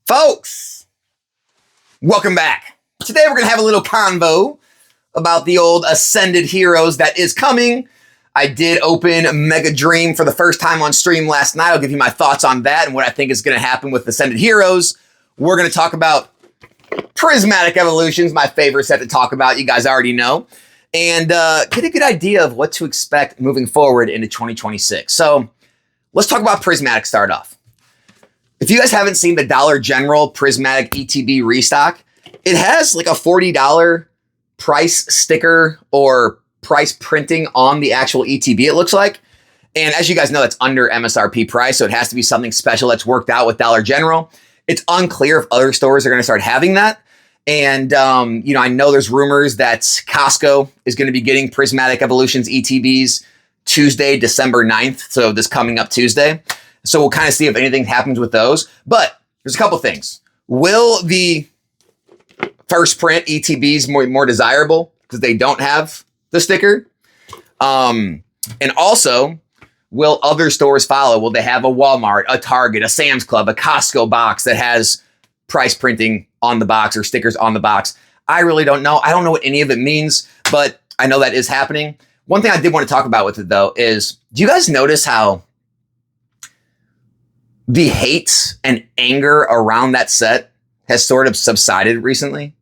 Folks, welcome back. Today we're going to have a little convo about the old Ascended Heroes that is coming. I did open Mega Dream for the first time on stream last night. I'll give you my thoughts on that and what I think is going to happen with Ascended Heroes. We're going to talk about Prismatic Evolutions, my favorite set to talk about. You guys already know. And get a good idea of what to expect moving forward into 2026. So let's talk about Prismatic start off. If you guys haven't seen the Dollar General Prismatic ETB restock, it has like a $40 price sticker or price printing on the actual ETB, it looks like. And as you guys know, that's under MSRP price, so it has to be something special that's worked out with Dollar General. It's unclear if other stores are going to start having that. And, I know there's rumors that Costco is going to be getting Prismatic Evolutions ETBs Tuesday, December 9th, so this coming up Tuesday. So we'll kind of see if anything happens with those. But there's a couple things. Will the first print ETBs more desirable because they don't have the sticker? And also, will other stores follow? Will they have a Walmart, a Target, a Sam's Club, a Costco box that has price printing on the box or stickers on the box? I really don't know. I don't know what any of it means, but I know that is happening. One thing I did want to talk about with it, though, is do you guys notice how the hate and anger around that set has sort of subsided recently?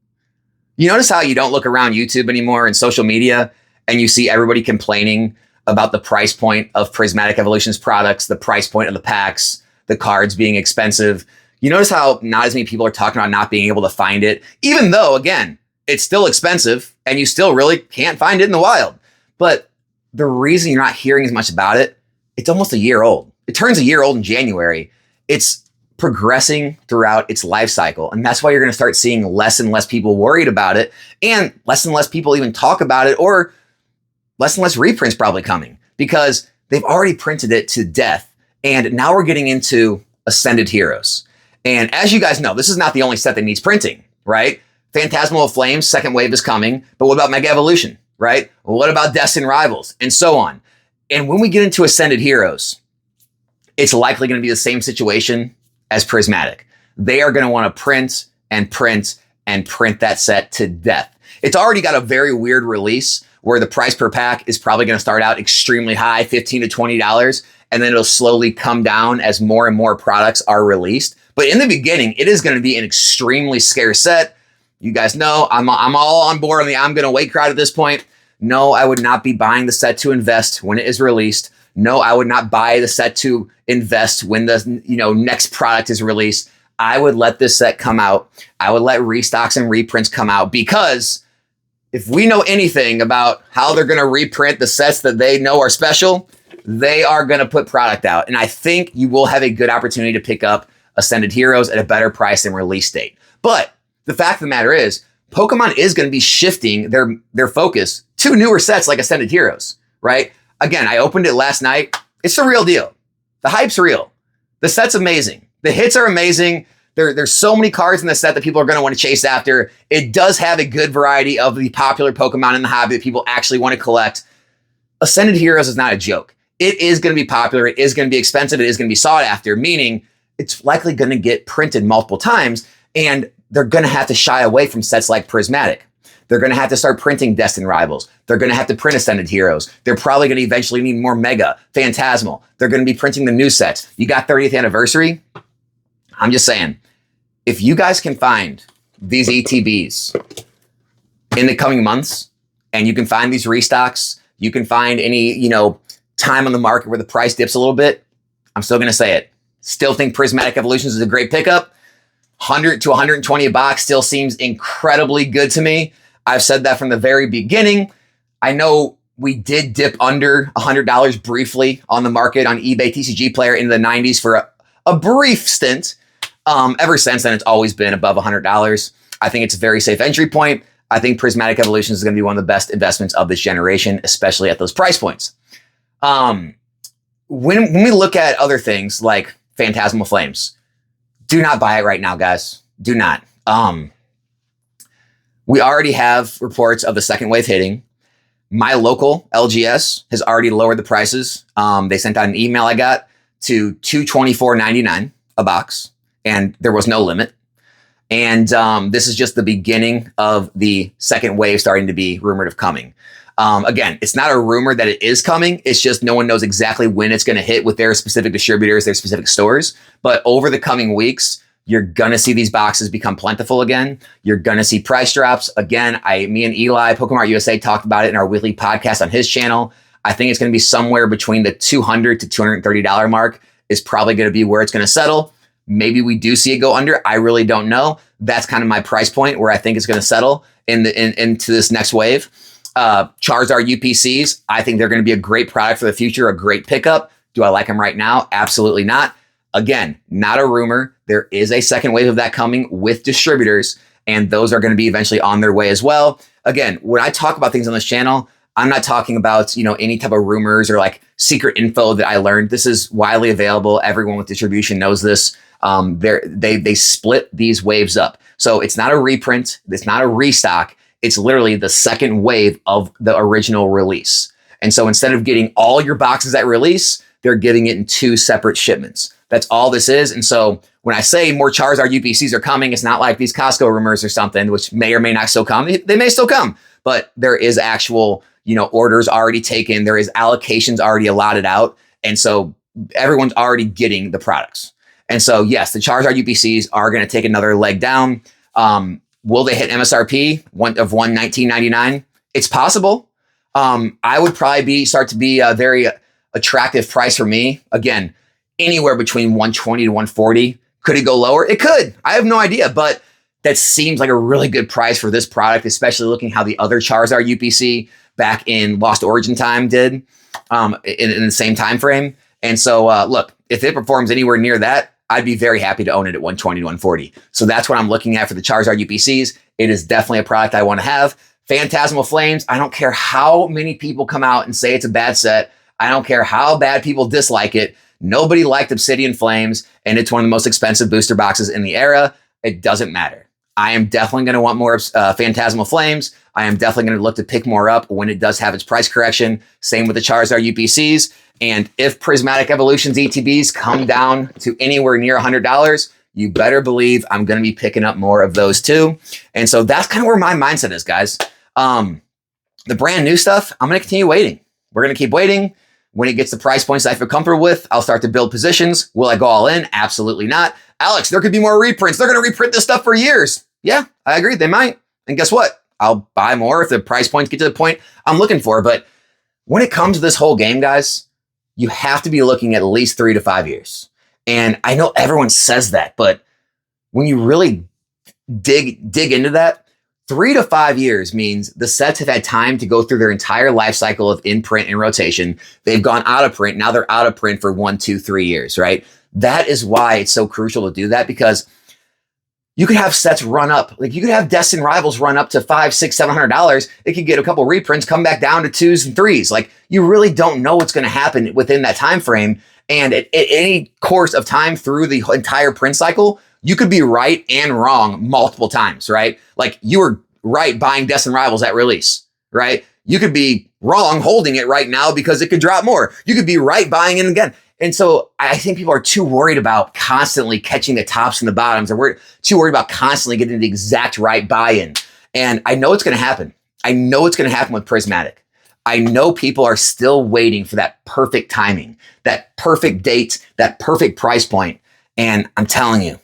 You notice how you don't look around YouTube anymore and social media and you see everybody complaining about the price point of Prismatic Evolutions products, the price point of the packs, the cards being expensive. You notice how not as many people are talking about not being able to find it, even though, again, it's still expensive and you still really can't find it in the wild. But the reason you're not hearing as much about it, it's almost a year old. It turns a year old in January. It's progressing throughout its life cycle. And that's why you're going to start seeing less and less people worried about it and less people even talk about it, or less and less reprints probably coming because they've already printed it to death. And now we're getting into Ascended Heroes. And as you guys know, this is not the only set that needs printing, right? Phantasmal Flames, second wave is coming. But what about Mega Evolution, right? What about Destined Rivals and so on? And when we get into Ascended Heroes, it's likely going to be the same situation as Prismatic. They are going to want to print and print and print that set to death. It's already got a very weird release where the price per pack is probably going to start out extremely high, $15 to $20, and then it'll slowly come down as more and more products are released. But in the beginning, it is going to be an extremely scarce set. You guys know I'm all on board on the I'm going to wait crowd at this point. No, I would not be buying the set to invest when it is released. No, I would not buy the set to invest when the next product is released. I would let this set come out. I would let restocks and reprints come out, because if we know anything about how they're going to reprint the sets that they know are special, they are going to put product out. And I think you will have a good opportunity to pick up Ascended Heroes at a better price than release date. But the fact of the matter is, Pokemon is going to be shifting their focus to newer sets like Ascended Heroes, right? Again, I opened it last night. It's the real deal. The hype's real. The set's amazing. The hits are amazing. There's so many cards in the set that people are going to want to chase after. It does have a good variety of the popular Pokemon in the hobby that people actually want to collect. Ascended Heroes is not a joke. It is going to be popular. It is going to be expensive. It is going to be sought after, meaning it's likely going to get printed multiple times, and they're going to have to shy away from sets like Prismatic. They're going to have to start printing Destined Rivals. They're going to have to print Ascended Heroes. They're probably going to eventually need more Mega, Phantasmal. They're going to be printing the new sets. You got 30th anniversary. I'm just saying, if you guys can find these ETBs in the coming months, and you can find these restocks, you can find any, time on the market where the price dips a little bit, I'm still going to say it. Still think Prismatic Evolutions is a great pickup. 100 to 120 a box still seems incredibly good to me. I've said that from the very beginning. I know we did dip under $100 briefly on the market on eBay TCG Player in the 90s for a brief stint. Ever since then, it's always been above $100. I think it's a very safe entry point. I think Prismatic Evolutions is going to be one of the best investments of this generation, especially at those price points. When we look at other things like Phantasmal Flames, do not buy it right now, guys. Do not. We already have reports of the second wave hitting. My local LGS has already lowered the prices. They sent out an email I got to $224.99 a box, and there was no limit. And this is just the beginning of the second wave starting to be rumored of coming. Again, it's not a rumor that it is coming. It's just no one knows exactly when it's going to hit with their specific distributors, their specific stores. But over the coming weeks, you're going to see these boxes become plentiful again. You're going to see price drops. Again, me and Eli, Pokemart USA, talked about it in our weekly podcast on his channel. I think it's going to be somewhere between the $200 to $230 mark is probably going to be where it's going to settle. Maybe we do see it go under. I really don't know. That's kind of my price point where I think it's going to settle into this next wave. Charizard UPCs, I think they're going to be a great product for the future, a great pickup. Do I like them right now? Absolutely not. Again, not a rumor. There is a second wave of that coming with distributors, and those are going to be eventually on their way as well. Again, when I talk about things on this channel, I'm not talking about, any type of rumors or like secret info that I learned. This is widely available. Everyone with distribution knows this. They split these waves up. So it's not a reprint. It's not a restock. It's literally the second wave of the original release. And so instead of getting all your boxes at release, they're giving it in 2 separate shipments. That's all this is. And so when I say more Charizard UPCs are coming, it's not like these Costco rumors or something, which may or may not still come. They may still come, but there is actual, orders already taken. There is allocations already allotted out. And so everyone's already getting the products. And so, yes, the Charizard UPCs are going to take another leg down. Will they hit MSRP of $119.99? It's possible. I would probably start to be a very attractive price for me. Again, anywhere between $120 to $140. Could it go lower? It could. I have no idea, but that seems like a really good price for this product, especially looking how the other Charizard UPC back in Lost Origin time did in the same time frame. And so, look, if it performs anywhere near that, I'd be very happy to own it at $120 to $140. So that's what I'm looking at for the Charizard UPCs. It is definitely a product I want to have. Phantasmal Flames, I don't care how many people come out and say it's a bad set. I don't care how bad people dislike it. Nobody liked Obsidian Flames, and it's one of the most expensive booster boxes in the era. It doesn't matter. I am definitely going to want more Phantasmal Flames. I am definitely going to look to pick more up when it does have its price correction. Same with the Charizard UPCs. And if Prismatic Evolutions ETBs come down to anywhere near $100, you better believe I'm going to be picking up more of those too. And so that's kind of where my mindset is, guys. The brand new stuff, I'm going to continue waiting. We're going to keep waiting. When it gets the price points I feel comfortable with, I'll start to build positions. Will I go all in? Absolutely not. Alex, there could be more reprints. They're going to reprint this stuff for years. Yeah, I agree. They might. And guess what? I'll buy more if the price points get to the point I'm looking for. But when it comes to this whole game, guys, you have to be looking at least 3 to 5 years. And I know everyone says that, but when you really dig into that, 3 to 5 years means the sets have had time to go through their entire life cycle of in print and rotation. They've gone out of print. Now they're out of print for 1, 2, 3 years, right? That is why it's so crucial to do that, because you could have sets run up. Like you could have Destined Rivals run up to $500, $600, $700. It could get a couple reprints, come back down to 2s and 3s. Like you really don't know what's going to happen within that time frame. And at any course of time through the entire print cycle, you could be right and wrong multiple times, right? Like you were right buying Destined Rivals at release, right? You could be wrong holding it right now because it could drop more. You could be right buying it again. And so I think people are too worried about constantly catching the tops and the bottoms, or we're too worried about constantly getting the exact right buy-in. And I know it's going to happen. I know it's going to happen with Prismatic. I know people are still waiting for that perfect timing, that perfect date, that perfect price point. And I'm telling you,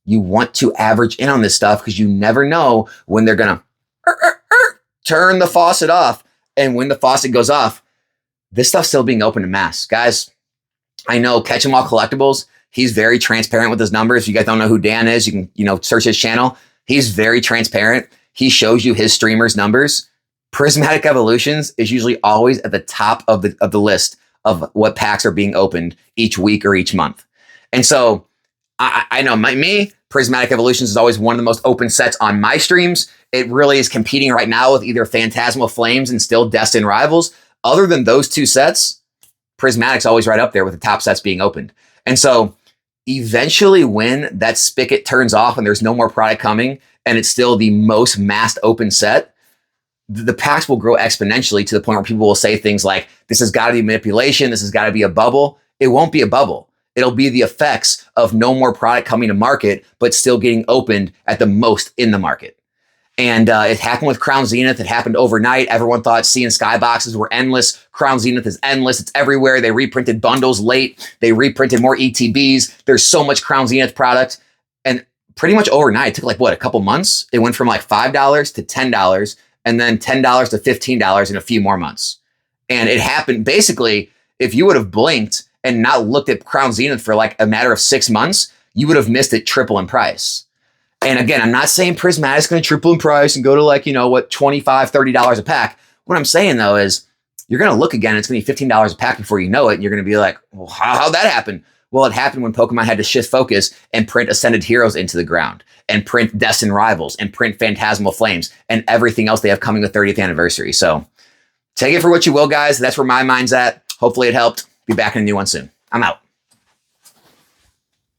you want to average in on this stuff because you never know when they're going to turn the faucet off. And when the faucet goes off, this stuff's still being opened in mass. Guys, I know Catch 'em All Collectibles, he's very transparent with his numbers. If you guys don't know who Dan is, you can, search his channel. He's very transparent. He shows you his streamers' numbers. Prismatic Evolutions is usually always at the top of the list of what packs are being opened each week or each month. And so I know me, Prismatic Evolutions is always one of the most open sets on my streams. It really is competing right now with either Phantasmal Flames and still Destined Rivals. Other than those two sets, Prismatic's always right up there with the top sets being opened. And so eventually when that spigot turns off and there's no more product coming and it's still the most massed open set, the packs will grow exponentially to the point where people will say things like, this has got to be manipulation. This has got to be a bubble. It won't be a bubble. It'll be the effects of no more product coming to market, but still getting opened at the most in the market. And it happened with Crown Zenith. It happened overnight. Everyone thought Sea and Sky boxes were endless. Crown Zenith is endless. It's everywhere. They reprinted bundles late. They reprinted more ETBs. There's so much Crown Zenith product. And pretty much overnight, it took like, what, a couple months? It went from like $5 to $10 and then $10 to $15 in a few more months. And it happened basically, if you would have blinked and not looked at Crown Zenith for like a matter of 6 months, you would have missed it triple in price. And again, I'm not saying Prismatic's going to triple in price and go to like, $25, $30 a pack. What I'm saying though is you're going to look again, it's going to be $15 a pack before you know it. And you're going to be like, well, how'd that happen? Well, it happened when Pokemon had to shift focus and print Ascended Heroes into the ground and print Destined Rivals and print Phantasmal Flames and everything else they have coming with 30th anniversary. So take it for what you will, guys. That's where my mind's at. Hopefully it helped. Be back in a new one soon. I'm out.